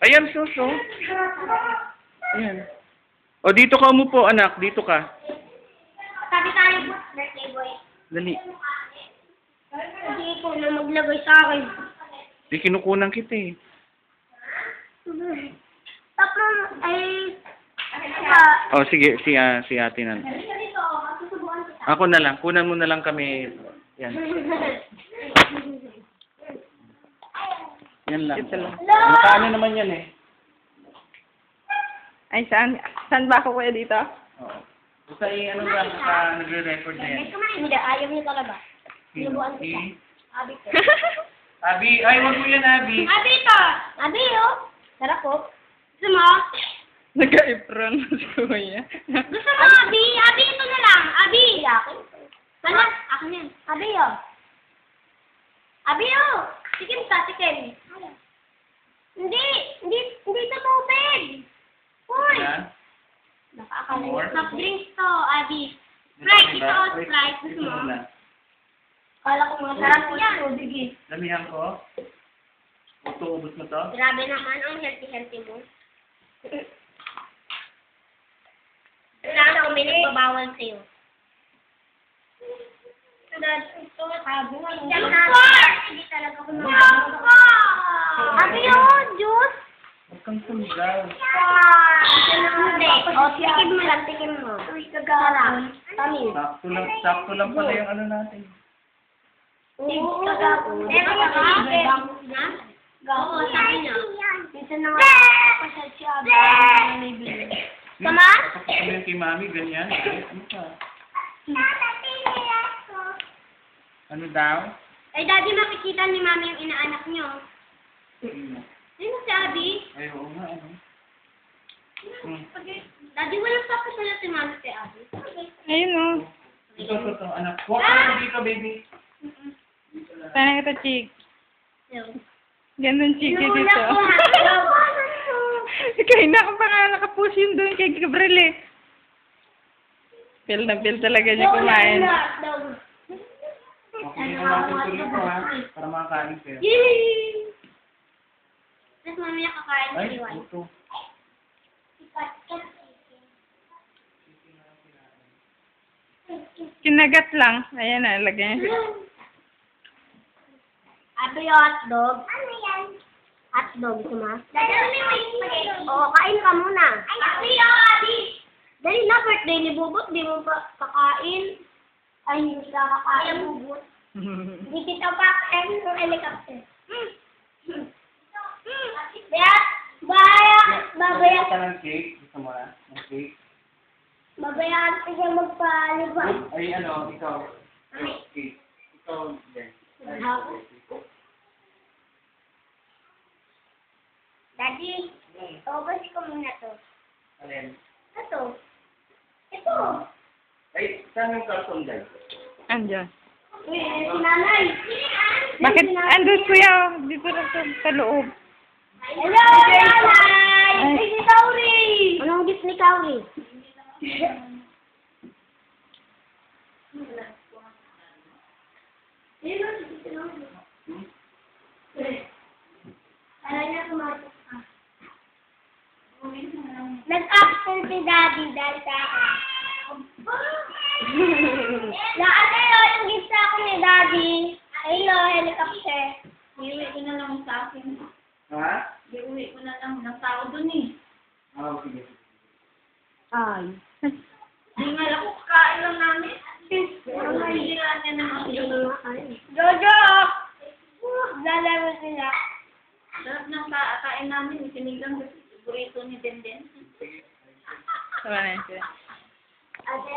Ayan, suso. Ayan. O, dito ka umupo, anak. Dito ka. Sabi tayo po, birthday boy. Dali. Hindi ko na maglagay sa akin. Di kinukunan kita eh. Tapos, ay... O, sige. Si ate na. Dito, masusubukan kita. Ako na lang. Kunan mo na lang kami. Yan. Yan lang. Ito lang. Nakaano naman yan eh. Ay, saan ba ako kuya dito? Oo. Basta ano lang, nagre-record na yan. Hindi, ayaw niyo talaga. Sinubukan kita. Abi ko. Abi, ay, wag mo yan, Abi. Abi ito! Abi, oh! Sarap po. Gusto mo? Nagka-apron si kuya. Gusto mo, Abi? Abi, ito na lang. Abi! Akin. Sana, akin yan. Abi, oh. Abi, oh! Tikim ka, tikim. Hindi ito tubig. Uy! Yan. Nakakala More? soft drinks to, Abi. Sprite, ito, Sprite. Gusto mo? Kala ko mga sarap yan. Sige. Damihan ko. Tuubos mo to. Grabe naman, ang healthy-healthy mo. Kailangan ako may nagbabawal sa'yo. Ito, sabi nga. Hindi talaga ako Abi yun, juice. Huwag kang sumigaw. Hindi. O, tikim mo lang, tikim mo. Uy, kagara. Tamis. Sakto lang pala yung ano natin. Oo, kagara. Pero na? Oo, sabi niya. Minsan na nga, pasal siya. May bili. Sama? Kapag kami yung kay Mami, ganyan. Ay, ano ka? Ano daw? Ay, Daddy, makikita ni Mami yung inaanak niyo. Ayun si Abby. Ay, oo nga, ano. Daddy, walang papasala si Mami kay Abby. Ayun o. Ito, anak. Huwag ka dito, baby. Sana kita, Chick. Ayun. Gandang Chick dito. Inuuna ko, Kaya na ako pa nga nakapush yun doon kay Gabriel eh. Feel na feel talaga niya kumain. Okay, natin tuloy ko, ha? Para makakain kayo. Yay! Tapos mamaya kakain Ay, si Iwan. buto. Kinagat lang. Ayan na, lagyan niya. Abi, hotdog. Ano yan? Hotdog, gusto mo? Oo, kain ka muna. Abi, Abi! Dali na, birthday ni Bubot. Di mo pa kakain. Ay, hindi ka kakain. Bubot. Hindi kita pa kain ng helicopter. Babaya. Gusto ka ng cake? Gusto mo na? Ng cake? Babayaan ko siya magpalibag. Ay, ano, ikaw. Cake. Ikaw, yan. Daddy, ubos ko muna to. Alin? Ito. Ito. Ay, saan yung karton dyan? Andyan. Uy, si nanay. Bakit? Andun kuya, dito lang sa loob. Hello, nanay! Ay, si Kauri! Anong gift ni Kauri? Nag-absent si Daddy dahil sa akin. Naatay yung gift sa akin ni Daddy. Hello, helicopter. Iuwi ko na lang sa akin. Ha? Iuwi ko na lang ng tao dun eh. Ah, sige. Ay. Hindi nga lang kung kakain lang namin. Hindi nga niya naman. Jojo! Lalaro sila. Sarap ng kain namin. Sinigang burrito ni Denden. Tama na yun siya. Ate,